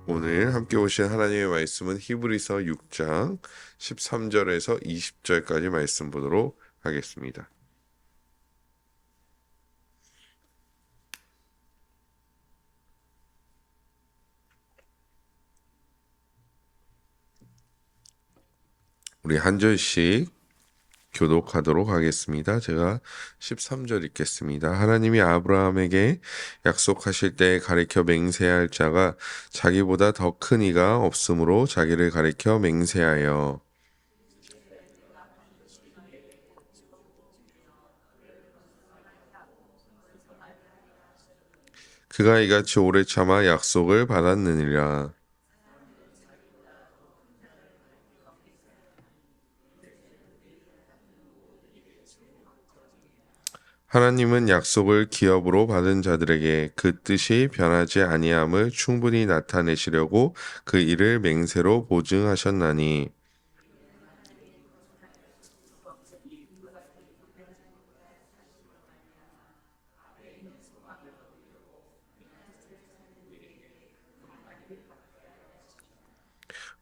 오늘 함께 오신 하나님의 말씀은 히브리서 6장 13절에서 20절까지 말씀 보도록 하겠습니다. 우리 한 절씩 교독하도록 하겠습니다. 제가 13절 읽겠습니다. 하나님이 아브라함에게 약속하실 때 가리켜 맹세할 자가 자기보다 더 큰 이가 없으므로 자기를 가리켜 맹세하여 그가 이같이 오래 참아 약속을 받았느니라. 하나님은 약속을 기업으로 받은 자들에게 그 뜻이 변하지 아니함을 충분히 나타내시려고 그 일을 맹세로 보증하셨나니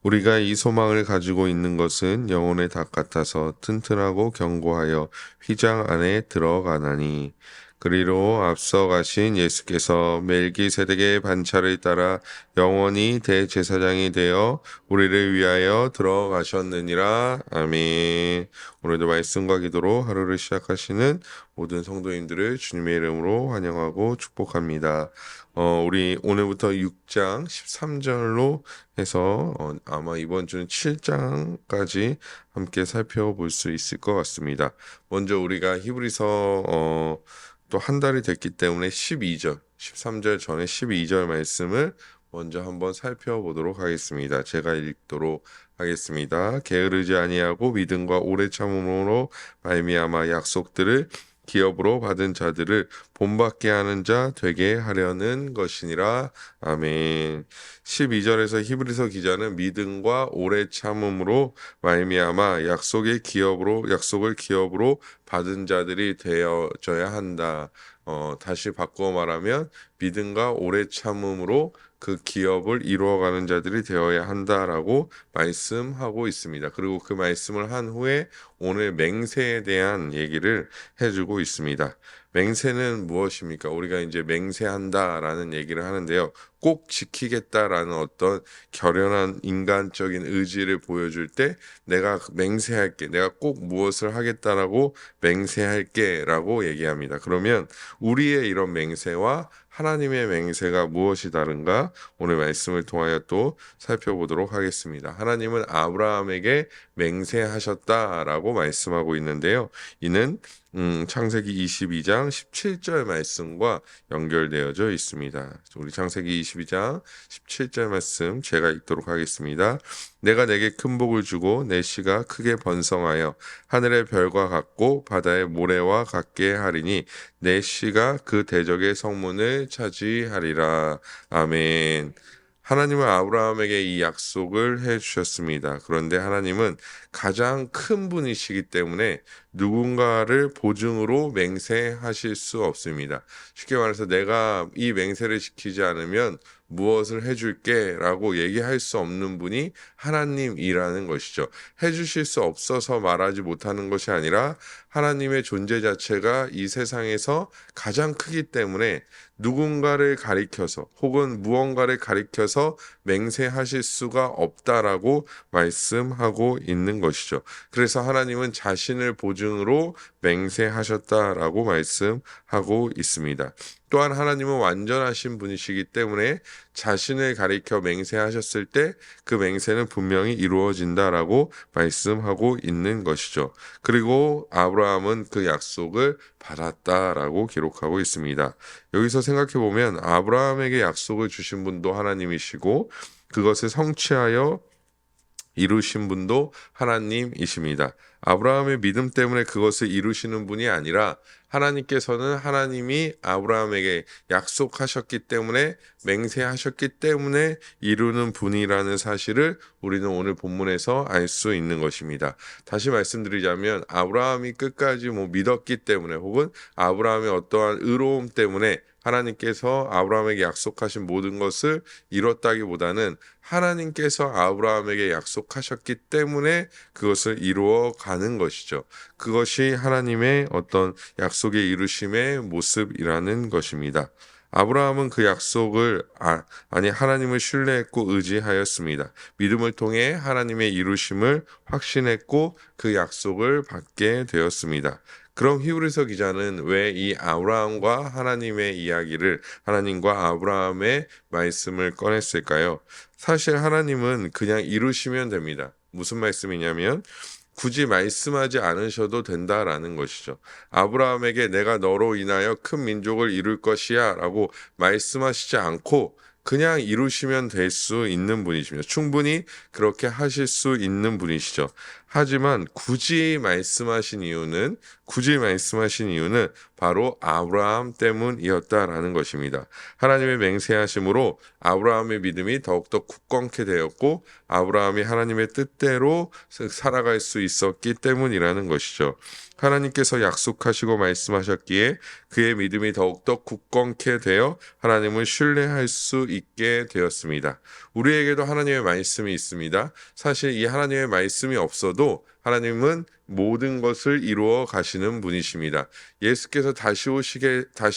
우리가 이 소망을 가지고 있는 것은 영혼의 닭 같아서 튼튼하고 견고하여 휘장 안에 들어가나니 그리로 앞서 가신 예수께서 멜기세덱의 반차를 따라 영원히 대제사장이 되어 우리를 위하여 들어가셨느니라. 아멘. 오늘도 말씀과 기도로 하루를 시작하시는 모든 성도님들을 주님의 이름으로 환영하고 축복합니다. 우리 오늘부터 6장 13절로 해서 아마 이번 주는 7장까지 함께 살펴볼 수 있을 것 같습니다. 먼저 우리가 히브리서 또 한 달이 됐기 때문에 12절, 13절 전에 12절 말씀을 먼저 한번 살펴보도록 하겠습니다. 제가 읽도록 하겠습니다. 게으르지 아니하고 믿음과 오래 참음으로 말미암아 약속들을 기업으로 받은 자들을 본받게 하는 자 되게 하려는 것이니라. 아멘. 12절에서 히브리서 기자는 믿음과 오래 참음으로 말미암아 약속을 기업으로 받은 자들이 되어져야 한다. 다시 바꿔 말하면 믿음과 오래 참음으로 그 기업을 이루어가는 자들이 되어야 한다라고 말씀하고 있습니다. 그리고 그 말씀을 한 후에 오늘 맹세에 대한 얘기를 해주고 있습니다. 맹세는 무엇입니까? 우리가 이제 맹세한다라는 얘기를 하는데요. 꼭 지키겠다라는 어떤 결연한 인간적인 의지를 보여줄 때 내가 맹세할게, 내가 꼭 무엇을 하겠다라고 맹세할게라고 얘기합니다. 그러면 우리의 이런 맹세와 하나님의 맹세가 무엇이 다른가? 오늘 말씀을 통하여 또 살펴보도록 하겠습니다. 하나님은 아브라함에게 맹세하셨다라고 말씀하고 있는데요. 이는 창세기 22장 17절 말씀과 연결되어져 있습니다. 우리 창세기 22장 17절 말씀 제가 읽도록 하겠습니다. 내가 내게 큰 복을 주고 내 씨가 크게 번성하여 하늘의 별과 같고 바다의 모래와 같게 하리니 내 씨가 그 대적의 성문을 차지하리라. 아멘. 하나님은 아브라함에게 이 약속을 해주셨습니다. 그런데 하나님은 가장 큰 분이시기 때문에 누군가를 보증으로 맹세하실 수 없습니다. 쉽게 말해서 내가 이 맹세를 지키지 않으면 무엇을 해줄게 라고 얘기할 수 없는 분이 하나님이라는 것이죠. 해주실 수 없어서 말하지 못하는 것이 아니라 하나님의 존재 자체가 이 세상에서 가장 크기 때문에 누군가를 가리켜서 혹은 무언가를 가리켜서 맹세하실 수가 없다라고 말씀하고 있는 것이죠. 그래서 하나님은 자신을 보증으로 맹세하셨다라고 말씀하고 있습니다. 또한 하나님은 완전하신 분이시기 때문에 자신을 가리켜 맹세하셨을 때 그 맹세는 분명히 이루어진다라고 말씀하고 있는 것이죠. 그리고 아브라함은 그 약속을 받았다라고 기록하고 있습니다. 여기서 생각해 보면 아브라함에게 약속을 주신 분도 하나님이시고 그것을 성취하여 이루신 분도 하나님이십니다. 아브라함의 믿음 때문에 그것을 이루시는 분이 아니라 하나님께서는 하나님이 아브라함에게 약속하셨기 때문에 맹세하셨기 때문에 이루는 분이라는 사실을 우리는 오늘 본문에서 알 수 있는 것입니다. 다시 말씀드리자면 아브라함이 끝까지 믿었기 때문에 혹은 아브라함의 어떠한 의로움 때문에 하나님께서 아브라함에게 약속하신 모든 것을 이뤘다기보다는 하나님께서 아브라함에게 약속하셨기 때문에 그것을 이루어 가는 것이죠. 그것이 하나님의 어떤 약속의 이루심의 모습이라는 것입니다. 아브라함은 그 약속을 하나님을 신뢰했고 의지하였습니다. 믿음을 통해 하나님의 이루심을 확신했고 그 약속을 받게 되었습니다. 그럼 히브리서 기자는 왜 이 아브라함과 하나님의 이야기를 하나님과 아브라함의 말씀을 꺼냈을까요? 사실 하나님은 그냥 이루시면 됩니다. 무슨 말씀이냐면 굳이 말씀하지 않으셔도 된다라는 것이죠. 아브라함에게 내가 너로 인하여 큰 민족을 이룰 것이야 라고 말씀하시지 않고 그냥 이루시면 될 수 있는 분이십니다. 충분히 그렇게 하실 수 있는 분이시죠. 하지만 굳이 말씀하신 이유는 바로 아브라함 때문이었다라는 것입니다. 하나님의 맹세하심으로 아브라함의 믿음이 더욱더 굳건케 되었고 아브라함이 하나님의 뜻대로 살아갈 수 있었기 때문이라는 것이죠. 하나님께서 약속하시고 말씀하셨기에 그의 믿음이 더욱더 굳건케 되어 하나님을 신뢰할 수 있게 되었습니다. 우리에게도 하나님의 말씀이 있습니다. 사실 이 하나님의 말씀이 없어도 하나님은 모든 것을 이루어 가시는 분이십니다. 예수께서 다시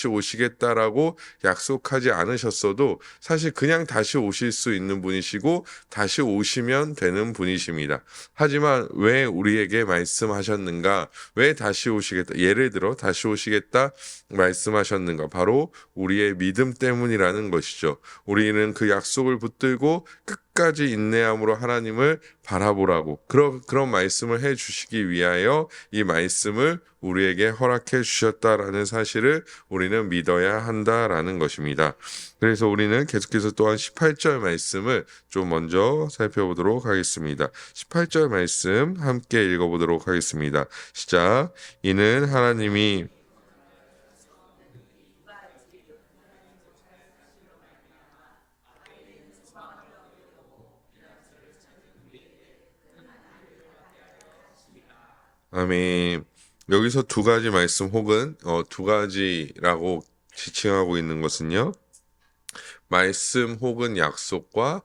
오시겠다라고 약속하지 않으셨어도 사실 그냥 다시 오실 수 있는 분이시고 다시 오시면 되는 분이십니다. 하지만 왜 우리에게 말씀하셨는가? 왜 다시 오시겠다? 예를 들어 다시 오시겠다 말씀하셨는가? 바로 우리의 믿음 때문이라는 것이죠. 우리는 그 약속을 붙들고 끝까지 인내함으로 하나님을 바라보라고 그런 말씀을 해 주시기 위하여 이 말씀을 우리에게 허락해 주셨다라는 사실을 우리는 믿어야 한다라는 것입니다. 그래서 우리는 계속해서 또한 18절 말씀을 좀 먼저 살펴보도록 하겠습니다. 18절 말씀 함께 읽어보도록 하겠습니다. 시작. 이는 하나님이 아멘. 여기서 두 가지 말씀 혹은 두 가지라고 지칭하고 있는 것은요. 말씀 혹은 약속과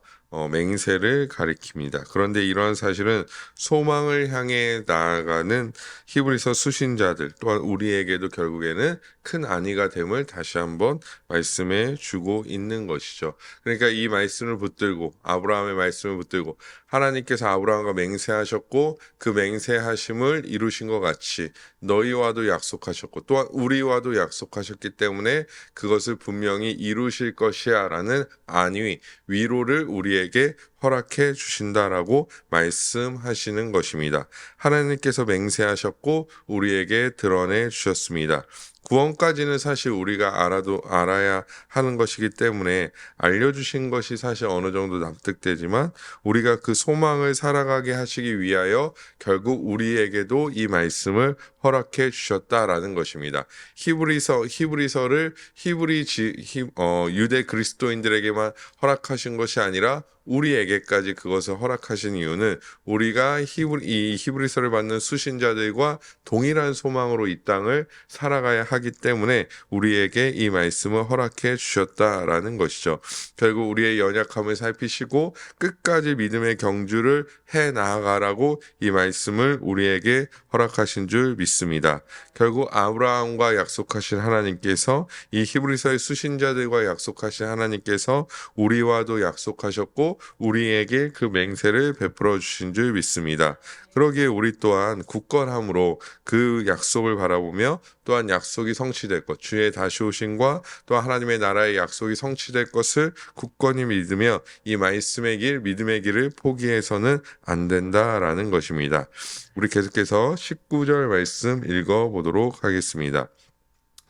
맹세를 가리킵니다. 그런데 이러한 사실은 소망을 향해 나아가는 히브리서 수신자들 또한 우리에게도 결국에는 큰 안위가 됨을 다시 한번 말씀해 주고 있는 것이죠. 그러니까 이 말씀을 붙들고 아브라함의 말씀을 붙들고 하나님께서 아브라함과 맹세하셨고 그 맹세하심을 이루신 것 같이 너희와도 약속하셨고 또한 우리와도 약속하셨기 때문에 그것을 분명히 이루실 것이야 라는 안위, 위로를 우리에게 허락해 주신다라고 말씀하시는 것입니다. 하나님께서 맹세하셨고 우리에게 드러내 주셨습니다. 구원까지는 사실 우리가 알아야 하는 것이기 때문에 알려주신 것이 사실 어느 정도 납득되지만 우리가 그 소망을 살아가게 하시기 위하여 결국 우리에게도 이 말씀을 허락해 주셨다라는 것입니다. 히브리서를 유대 그리스도인들에게만 허락하신 것이 아니라 우리에게까지 그것을 허락하신 이유는 우리가 이 히브리서를 받는 수신자들과 동일한 소망으로 이 땅을 살아가야 하기 때문에 우리에게 이 말씀을 허락해 주셨다라는 것이죠. 결국 우리의 연약함을 살피시고 끝까지 믿음의 경주를 해 나아가라고 이 말씀을 우리에게 허락하신 줄 믿습니다. 결국 아브라함과 약속하신 하나님께서 이 히브리서의 수신자들과 약속하신 하나님께서 우리와도 약속하셨고 우리에게 그 맹세를 베풀어 주신 줄 믿습니다. 그러기에 우리 또한 굳건함으로 그 약속을 바라보며 또한 약속이 성취될 것, 주의 다시 오심과 또한 하나님의 나라의 약속이 성취될 것을 굳건히 믿으며 이 말씀의 길, 믿음의 길을 포기해서는 안 된다라는 것입니다. 우리 계속해서 19절 말씀 읽어보도록 하겠습니다.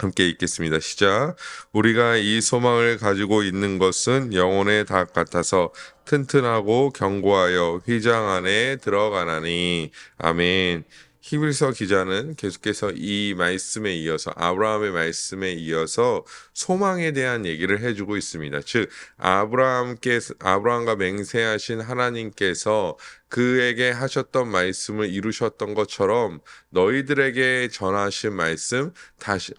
함께 읽겠습니다. 시작. 우리가 이 소망을 가지고 있는 것은 영혼의 닭 같아서 튼튼하고 견고하여 휘장 안에 들어가나니. 아멘. 히브리서 기자는 계속해서 이 말씀에 이어서 아브라함의 말씀에 이어서 소망에 대한 얘기를 해주고 있습니다. 즉 아브라함과 맹세하신 하나님께서 그에게 하셨던 말씀을 이루셨던 것처럼 너희들에게 전하신 말씀, 다시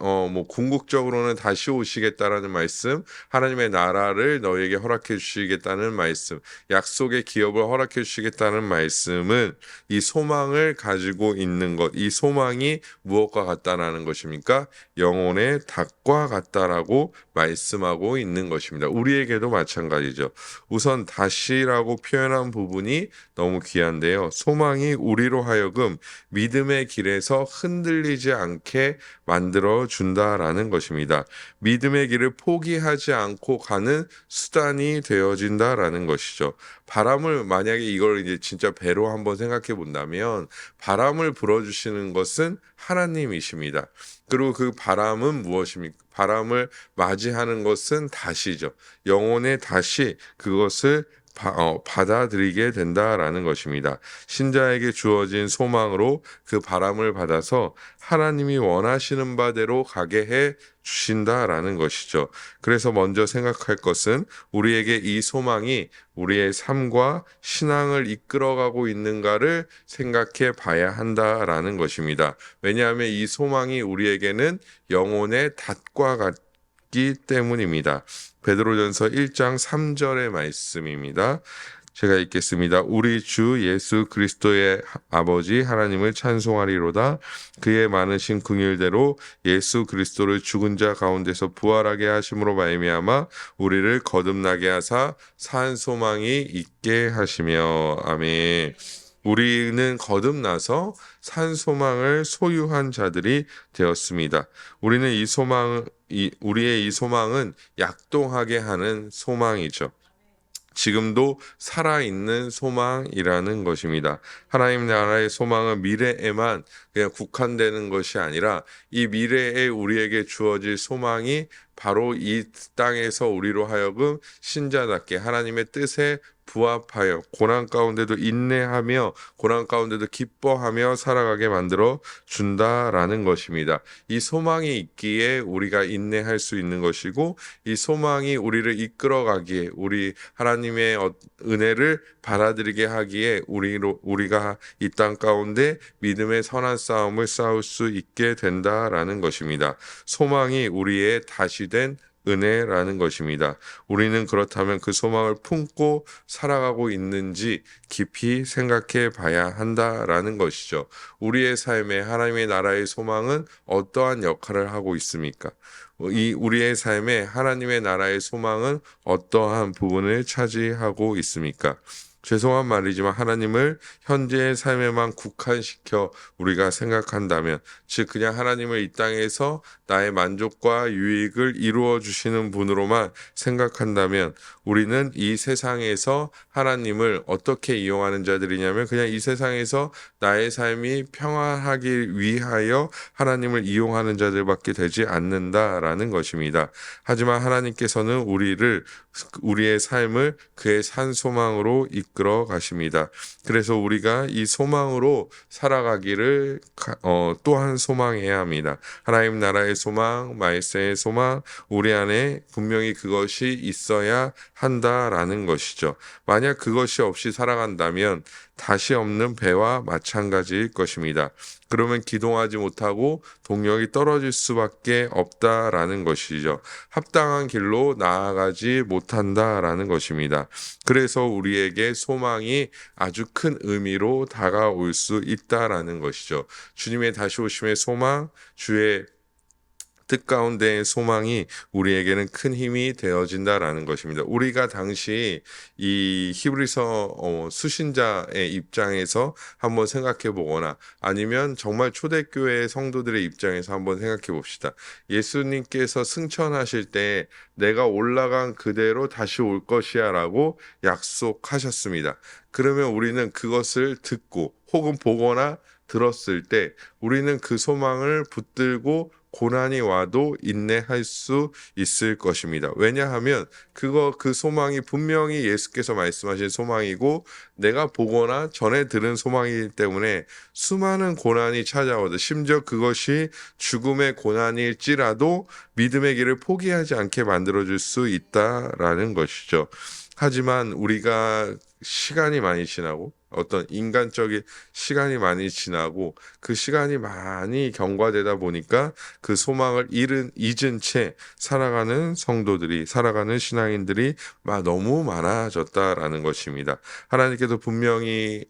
궁극적으로는 다시 오시겠다라는 말씀, 하나님의 나라를 너희에게 허락해 주시겠다는 말씀, 약속의 기업을 허락해 주시겠다는 말씀은 이 소망을 가지고 있는 것, 이 소망이 무엇과 같다라는 것입니까? 영혼의 닭과 같다라고 말씀하고 있는 것입니다. 우리에게도 마찬가지죠. 우선 다시라고 표현한 부분이 너무 귀한데요. 소망이 우리로 하여금 믿음의 길에서 흔들리지 않게 만들어 준다라는 것입니다. 믿음의 길을 포기하지 않고 가는 수단이 되어진다라는 것이죠. 바람을 만약에 이걸 이제 진짜 배로 한번 생각해 본다면 바람을 불어주시는 것은 하나님이십니다. 그리고 그 바람은 무엇입니까? 바람을 맞이하는 것은 다시죠. 영혼의 다시 그것을 받아들이게 된다라는 것입니다. 신자에게 주어진 소망으로 그 바람을 받아서 하나님이 원하시는 바대로 가게 해 주신다라는 것이죠. 그래서 먼저 생각할 것은 우리에게 이 소망이 우리의 삶과 신앙을 이끌어가고 있는가를 생각해 봐야 한다라는 것입니다. 왜냐하면 이 소망이 우리에게는 영혼의 닷과 같기 때문입니다. 베드로전서 1장 3절의 말씀입니다. 제가 읽겠습니다. 우리 주 예수 그리스도의 아버지 하나님을 찬송하리로다. 그의 많으신 긍휼대로 예수 그리스도를 죽은 자 가운데서 부활하게 하심으로 말미암아 우리를 거듭나게 하사 산 소망이 있게 하시며. 아멘. 우리는 거듭나서 산 소망을 소유한 자들이 되었습니다. 우리의 이 소망은 약동하게 하는 소망이죠. 지금도 살아있는 소망이라는 것입니다. 하나님 나라의 소망은 미래에만 그냥 국한되는 것이 아니라 이 미래에 우리에게 주어질 소망이 바로 이 땅에서 우리로 하여금 신자답게 하나님의 뜻에 부합하여 고난 가운데도 인내하며 고난 가운데도 기뻐하며 살아가게 만들어 준다라는 것입니다. 이 소망이 있기에 우리가 인내할 수 있는 것이고 이 소망이 우리를 이끌어가기에 우리 하나님의 은혜를 받아들이게 하기에 우리가 이 땅 가운데 믿음의 선한 싸움을 싸울 수 있게 된다라는 것입니다. 소망이 우리의 다시 된 은혜라는 것입니다. 우리는 그렇다면 그 소망을 품고 살아가고 있는지 깊이 생각해 봐야 한다라는 것이죠. 우리의 삶에 하나님의 나라의 소망은 어떠한 역할을 하고 있습니까? 우리의 삶에 하나님의 나라의 소망은 어떠한 부분을 차지하고 있습니까? 죄송한 말이지만 하나님을 현재의 삶에만 국한시켜 우리가 생각한다면, 즉 그냥 하나님을 이 땅에서 나의 만족과 유익을 이루어 주시는 분으로만 생각한다면 우리는 이 세상에서 하나님을 어떻게 이용하는 자들이냐면 그냥 이 세상에서 나의 삶이 평안하기 위하여 하나님을 이용하는 자들밖에 되지 않는다라는 것입니다. 하지만 하나님께서는 우리의 삶을 그의 산 소망으로 이끌어 가십니다. 그래서 우리가 이 소망으로 살아가기를 또한 소망해야 합니다. 하나님 나라의 소망, 말세의 소망, 우리 안에 분명히 그것이 있어야 한다라는 것이죠. 만약 그것이 없이 살아간다면 다시 없는 배와 마찬가지일 것입니다. 그러면 기동하지 못하고 동력이 떨어질 수밖에 없다라는 것이죠. 합당한 길로 나아가지 못한다라는 것입니다. 그래서 우리에게 소망이 아주 큰 의미로 다가올 수 있다라는 것이죠. 주님의 다시 오심의 소망, 주의 뜻 가운데의 소망이 우리에게는 큰 힘이 되어진다라는 것입니다. 우리가 당시 이 히브리서 수신자의 입장에서 한번 생각해 보거나 아니면 정말 초대교회 성도들의 입장에서 한번 생각해 봅시다. 예수님께서 승천하실 때 내가 올라간 그대로 다시 올 것이야 라고 약속하셨습니다. 그러면 우리는 그것을 듣고 혹은 보거나 들었을 때 우리는 그 소망을 붙들고 고난이 와도 인내할 수 있을 것입니다. 왜냐하면 그 소망이 분명히 예수께서 말씀하신 소망이고 내가 보거나 전에 들은 소망이기 때문에 수많은 고난이 찾아오도 심지어 그것이 죽음의 고난일지라도 믿음의 길을 포기하지 않게 만들어줄 수 있다라는 것이죠. 하지만 우리가 시간이 많이 지나고 어떤 인간적인 시간이 많이 지나고 그 시간이 많이 경과되다 보니까 그 소망을 잊은 채 살아가는 성도들이, 살아가는 신앙인들이 너무 많아졌다라는 것입니다. 하나님께서 분명히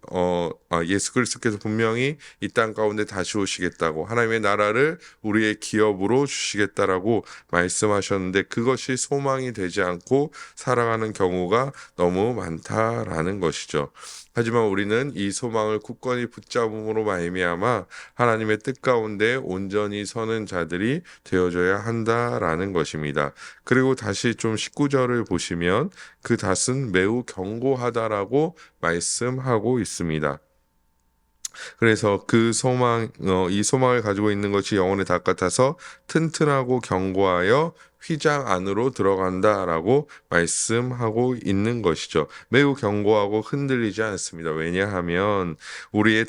예수 그리스도께서 분명히 이 땅 가운데 다시 오시겠다고, 하나님의 나라를 우리의 기업으로 주시겠다라고 말씀하셨는데 그것이 소망이 되지 않고 살아가는 경우가 너무 많다라는 것이죠. 하지만 우리는 이 소망을 굳건히 붙잡음으로 말미암아 하나님의 뜻 가운데 온전히 서는 자들이 되어줘야 한다라는 것입니다. 그리고 다시 좀 19절을 보시면 그 닷은 매우 견고하다라고 말씀하고 있습니다. 그래서 이 소망을 가지고 있는 것이 영혼의 닭 같아서 튼튼하고 견고하여 휘장 안으로 들어간다라고 말씀하고 있는 것이죠. 매우 견고하고 흔들리지 않습니다. 왜냐하면 우리의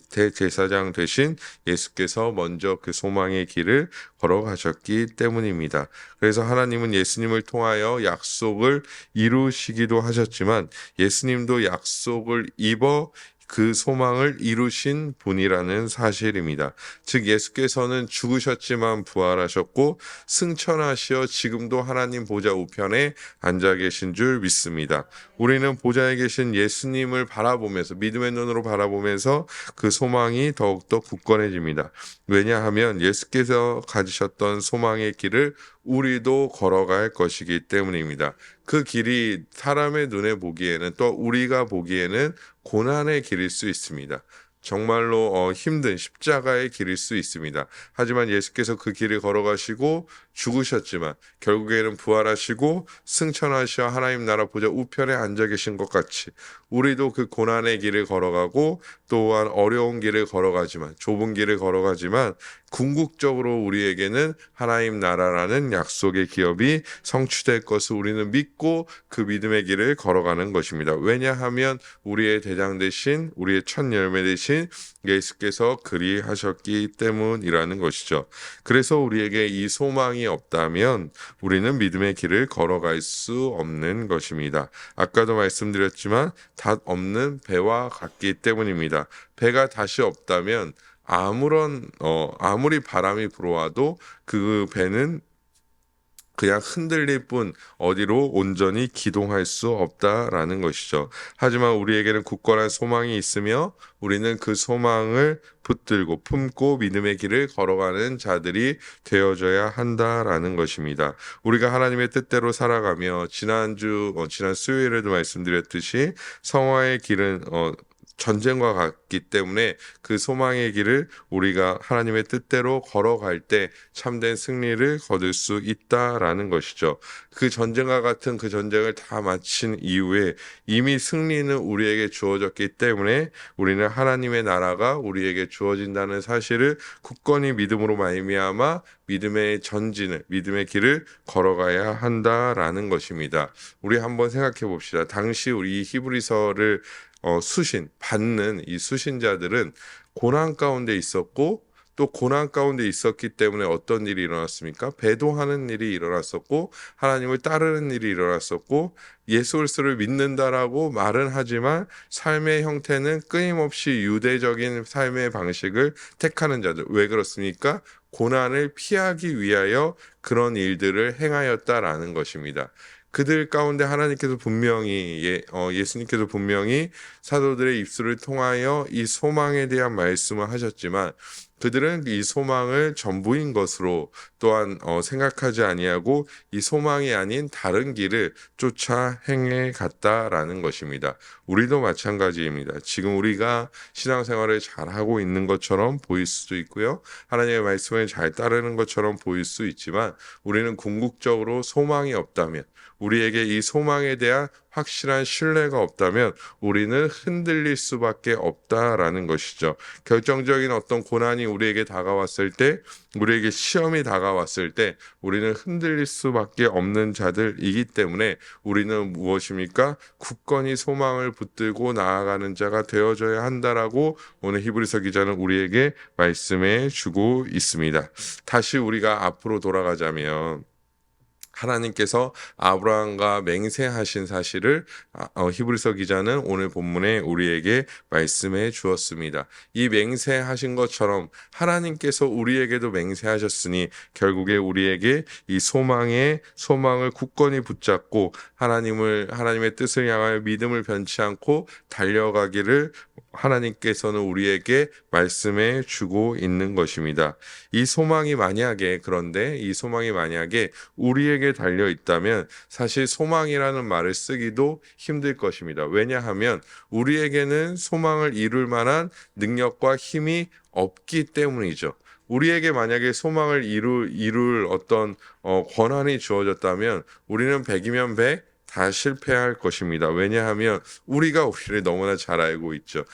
대제사장 되신 예수께서 먼저 그 소망의 길을 걸어가셨기 때문입니다. 그래서 하나님은 예수님을 통하여 약속을 이루시기도 하셨지만 예수님도 약속을 입어 그 소망을 이루신 분이라는 사실입니다. 즉 예수께서는 죽으셨지만 부활하셨고 승천하시어 지금도 하나님 보좌 우편에 앉아 계신 줄 믿습니다. 우리는 보좌에 계신 예수님을 바라보면서, 믿음의 눈으로 바라보면서 그 소망이 더욱더 굳건해집니다. 왜냐하면 예수께서 가지셨던 소망의 길을 우리도 걸어갈 것이기 때문입니다. 그 길이 사람의 눈에 보기에는, 또 우리가 보기에는 고난의 길일 수 있습니다. 정말로 힘든 십자가의 길일 수 있습니다. 하지만 예수께서 그 길을 걸어가시고 죽으셨지만 결국에는 부활하시고 승천하시어 하나님 나라 보좌 우편에 앉아 계신 것 같이 우리도 그 고난의 길을 걸어가고 또한 어려운 길을 걸어가지만, 좁은 길을 걸어가지만 궁극적으로 우리에게는 하나님 나라라는 약속의 기업이 성취될 것을 우리는 믿고 그 믿음의 길을 걸어가는 것입니다. 왜냐하면 우리의 대장 되신, 우리의 첫 열매 되신 예수께서 그리하셨기 때문이라는 것이죠. 그래서 우리에게 이 소망이 없다면 우리는 믿음의 길을 걸어갈 수 없는 것입니다. 아까도 말씀드렸지만 닷 없는 배와 같기 때문입니다. 배가 닷이 없다면 아무리 바람이 불어와도 그 배는 그냥 흔들릴 뿐 어디로 온전히 기동할 수 없다라는 것이죠. 하지만 우리에게는 굳건한 소망이 있으며 우리는 그 소망을 붙들고 품고 믿음의 길을 걸어가는 자들이 되어져야 한다라는 것입니다. 우리가 하나님의 뜻대로 살아가며 지난 수요일에도 말씀드렸듯이 성화의 길은 전쟁과 같기 때문에 그 소망의 길을 우리가 하나님의 뜻대로 걸어갈 때 참된 승리를 거둘 수 있다라는 것이죠. 그 전쟁과 같은 그 전쟁을 다 마친 이후에 이미 승리는 우리에게 주어졌기 때문에 우리는 하나님의 나라가 우리에게 주어진다는 사실을 굳건히 믿음으로 말미암아 믿음의 길을 걸어가야 한다라는 것입니다. 우리 한번 생각해 봅시다. 당시 우리 히브리서를 받는 이 수신자들은 고난 가운데 있었고 또 고난 가운데 있었기 때문에 어떤 일이 일어났습니까? 배도하는 일이 일어났었고 하나님을 따르는 일이 일어났었고 예수 그리스도를 믿는다라고 말은 하지만 삶의 형태는 끊임없이 유대적인 삶의 방식을 택하는 자들. 왜 그렇습니까? 고난을 피하기 위하여 그런 일들을 행하였다라는 것입니다. 그들 가운데 하나님께서 분명히 예수님께서 분명히 사도들의 입술을 통하여 이 소망에 대한 말씀을 하셨지만 그들은 이 소망을 전부인 것으로 또한 생각하지 아니하고 이 소망이 아닌 다른 길을 쫓아 행해 갔다라는 것입니다. 우리도 마찬가지입니다. 지금 우리가 신앙생활을 잘하고 있는 것처럼 보일 수도 있고요. 하나님의 말씀을 잘 따르는 것처럼 보일 수 있지만 우리는 궁극적으로 소망이 없다면, 우리에게 이 소망에 대한 확실한 신뢰가 없다면 우리는 흔들릴 수밖에 없다라는 것이죠. 결정적인 어떤 고난이 우리에게 다가왔을 때, 우리에게 시험이 다가왔을 때 우리는 흔들릴 수밖에 없는 자들이기 때문에 우리는 무엇입니까? 굳건히 소망을 붙들고 나아가는 자가 되어져야 한다라고 오늘 히브리서 기자는 우리에게 말씀해 주고 있습니다. 다시 우리가 앞으로 돌아가자면 하나님께서 아브라함과 맹세하신 사실을 히브리서 기자는 오늘 본문에 우리에게 말씀해 주었습니다. 이 맹세하신 것처럼 하나님께서 우리에게도 맹세하셨으니 결국에 우리에게 이 소망을 굳건히 붙잡고 하나님의 뜻을 향하여 믿음을 변치 않고 달려가기를 하나님께서는 우리에게 말씀해 주고 있는 것입니다. 이 소망이 만약에 우리에게 달려 있다면 사실 소망이라는 말을 쓰기도 힘들 것입니다. 왜냐하면 우리에게는 소망을 이룰 만한 능력과 힘이 없기 때문이죠. 우리에게 만약에 소망을 이룰 어떤 권한이 주어졌다면 우리는 100이면 100 다 실패할 것입니다. 왜냐하면 우리를 너무나 잘 알고 있죠.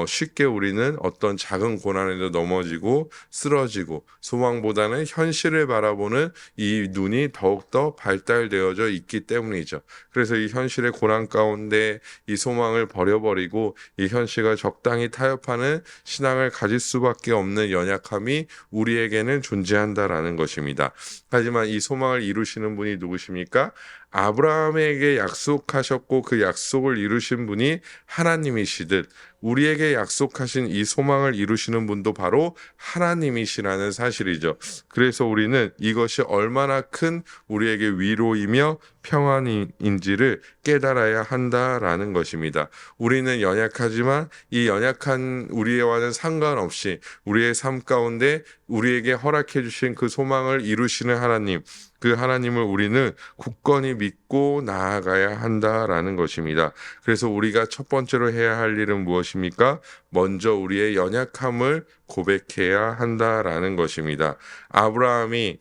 쉽게 우리는 어떤 작은 고난에도 넘어지고 쓰러지고 소망보다는 현실을 바라보는 이 눈이 더욱더 발달되어져 있기 때문이죠. 그래서 이 현실의 고난 가운데 이 소망을 버려버리고 이 현실과 적당히 타협하는 신앙을 가질 수밖에 없는 연약함이 우리에게는 존재한다라는 것입니다. 하지만 이 소망을 이루시는 분이 누구십니까? 아브라함에게 약속하셨고 그 약속을 이루신 분이 하나님이시듯 우리에게 약속하신 이 소망을 이루시는 분도 바로 하나님이시라는 사실이죠. 그래서 우리는 이것이 얼마나 큰 우리에게 위로이며 평안인지를 깨달아야 한다라는 것입니다. 우리는 연약하지만 이 연약한 우리와는 상관없이 우리의 삶 가운데 우리에게 허락해 주신 그 소망을 이루시는 하나님, 그 하나님을 우리는 굳건히 믿고 나아가야 한다라는 것입니다. 그래서 우리가 첫 번째로 해야 할 일은 무엇입니까? 먼저 우리의 연약함을 고백해야 한다라는 것입니다. 아브라함이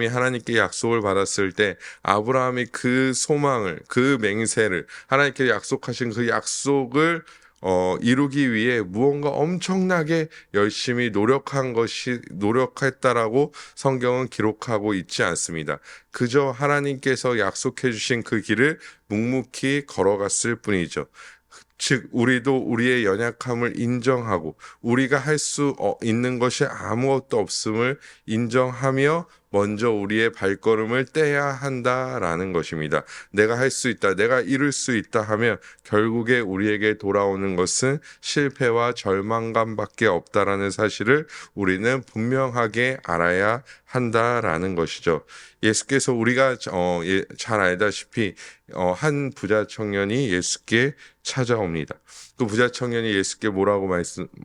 하나님께 약속을 받았을 때 아브라함이 그 소망을, 그 맹세를, 하나님께 약속하신 그 약속을 이루기 위해 무언가 엄청나게 열심히 노력했다라고 성경은 기록하고 있지 않습니다. 그저 하나님께서 약속해 주신 그 길을 묵묵히 걸어갔을 뿐이죠. 즉 우리도 우리의 연약함을 인정하고 우리가 할 수 있는 것이 아무것도 없음을 인정하며 먼저 우리의 발걸음을 떼야 한다라는 것입니다. 내가 할 수 있다, 내가 이룰 수 있다 하면 결국에 우리에게 돌아오는 것은 실패와 절망감밖에 없다라는 사실을 우리는 분명하게 알아야 한다라는 것이죠. 예수께서 우리가 잘 알다시피 한 부자 청년이 예수께 찾아옵니다. 그 부자 청년이 예수께 뭐라고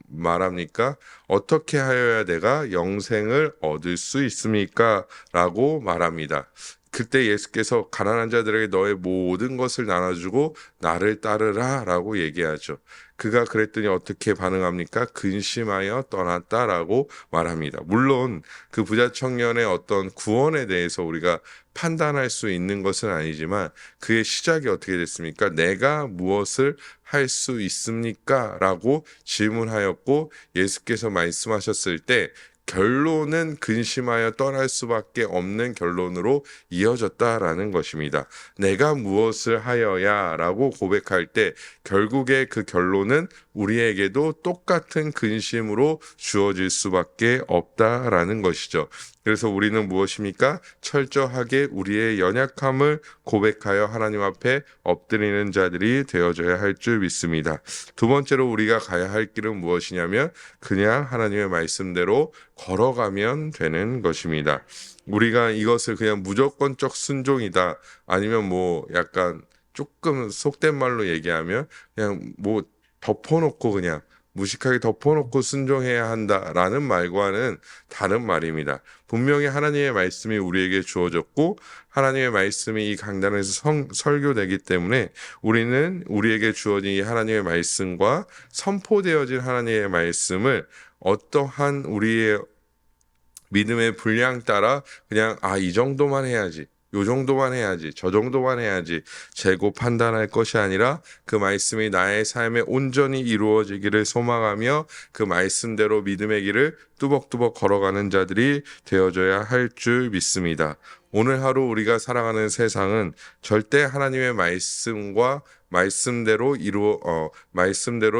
말합니까? 어떻게 하여야 내가 영생을 얻을 수 있습니까? 라고 말합니다. 그때 예수께서 가난한 자들에게 너의 모든 것을 나눠주고 나를 따르라 라고 얘기하죠. 그가 그랬더니 어떻게 반응합니까? 근심하여 떠났다라고 말합니다. 물론 그 부자 청년의 어떤 구원에 대해서 우리가 판단할 수 있는 것은 아니지만 그의 시작이 어떻게 됐습니까? 내가 무엇을 할 수 있습니까? 라고 질문하였고 예수께서 말씀하셨을 때 결론은 근심하여 떠날 수밖에 없는 결론으로 이어졌다라는 것입니다. 내가 무엇을 하여야 라고 고백할 때 결국에 그 결론은 우리에게도 똑같은 근심으로 주어질 수밖에 없다라는 것이죠. 그래서 우리는 무엇입니까? 철저하게 우리의 연약함을 고백하여 하나님 앞에 엎드리는 자들이 되어져야 할 줄 믿습니다. 두 번째로 우리가 가야 할 길은 무엇이냐면 그냥 하나님의 말씀대로 걸어가면 되는 것입니다. 우리가 이것을 그냥 무조건적 순종이다, 아니면 약간 조금 속된 말로 얘기하면 그냥 덮어놓고 그냥 무식하게 덮어놓고 순종해야 한다라는 말과는 다른 말입니다. 분명히 하나님의 말씀이 우리에게 주어졌고 하나님의 말씀이 이 강단에서 설교되기 때문에 우리는 우리에게 주어진 이 하나님의 말씀과 선포되어진 하나님의 말씀을 어떠한 우리의 믿음의 분량 따라 그냥 이 정도만 해야지, 요 정도만 해야지, 저 정도만 해야지 재고 판단할 것이 아니라 그 말씀이 나의 삶에 온전히 이루어지기를 소망하며 그 말씀대로 믿음의 길을 뚜벅뚜벅 걸어가는 자들이 되어져야 할 줄 믿습니다. 오늘 하루 우리가 살아가는 세상은 절대 하나님의 말씀과 말씀대로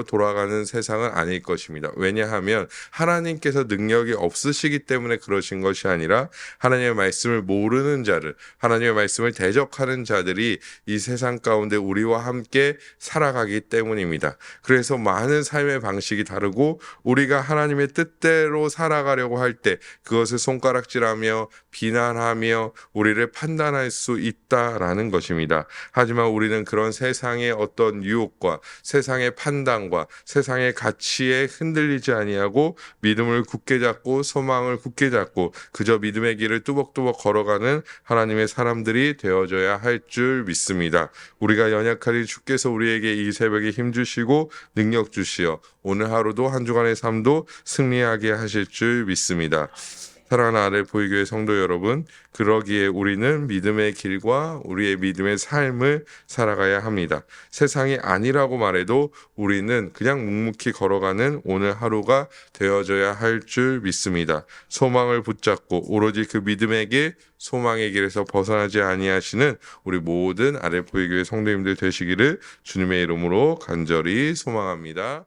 돌아가는 세상은 아닐 것입니다. 왜냐하면 하나님께서 능력이 없으시기 때문에 그러신 것이 아니라 하나님의 말씀을 모르는 자들, 하나님의 말씀을 대적하는 자들이 이 세상 가운데 우리와 함께 살아가기 때문입니다. 그래서 많은 삶의 방식이 다르고 우리가 하나님의 뜻대로 살아가려고 할 때 그것을 손가락질하며 비난하며 우리를 판단할 수 있다라는 것입니다. 하지만 우리는 그런 세상의 어떤 유혹과 세상의 판단과 세상의 가치에 흔들리지 아니하고 믿음을 굳게 잡고 소망을 굳게 잡고 그저 믿음의 길을 뚜벅뚜벅 걸어가는 하나님의 사람들이 되어져야 할 줄 믿습니다. 우리가 연약하리 주께서 우리에게 이 새벽에 힘 주시고 능력 주시어 오늘 하루도 한 주간의 삶도 승리하게 하실 줄 믿습니다. 사랑하는 아랫보이교회 성도 여러분, 그러기에 우리는 믿음의 길과 우리의 믿음의 삶을 살아가야 합니다. 세상이 아니라고 말해도 우리는 그냥 묵묵히 걸어가는 오늘 하루가 되어져야 할 줄 믿습니다. 소망을 붙잡고 오로지 그 믿음의 길, 소망의 길에서 벗어나지 아니하시는 우리 모든 아랫보이교회 성도님들 되시기를 주님의 이름으로 간절히 소망합니다.